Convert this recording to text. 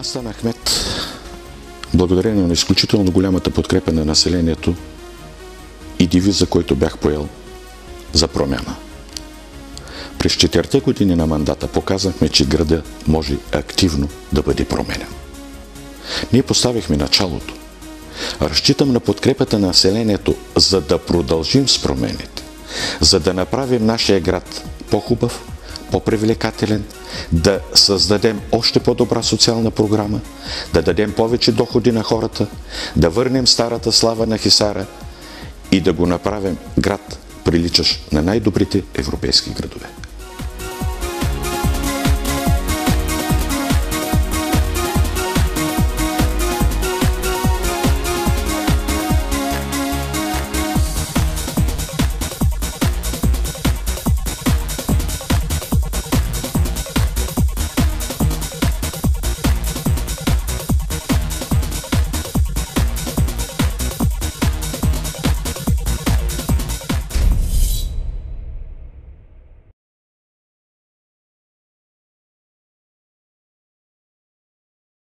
Аз станах кмет благодарение на изключително голямата подкрепа на населението и девиза, който бях поел за промяна. През 4 години на мандата показахме, че града може активно да бъде променен. Ние поставихме началото. Разчитам на подкрепата на населението, за да продължим с промените, за да направим нашия град по-хубав, по-привлекателен, да създадем още по-добра социална програма, да дадем повече доходи на хората, да върнем старата слава на Хисаря и да го направим град, приличащ на най-добрите европейски градове.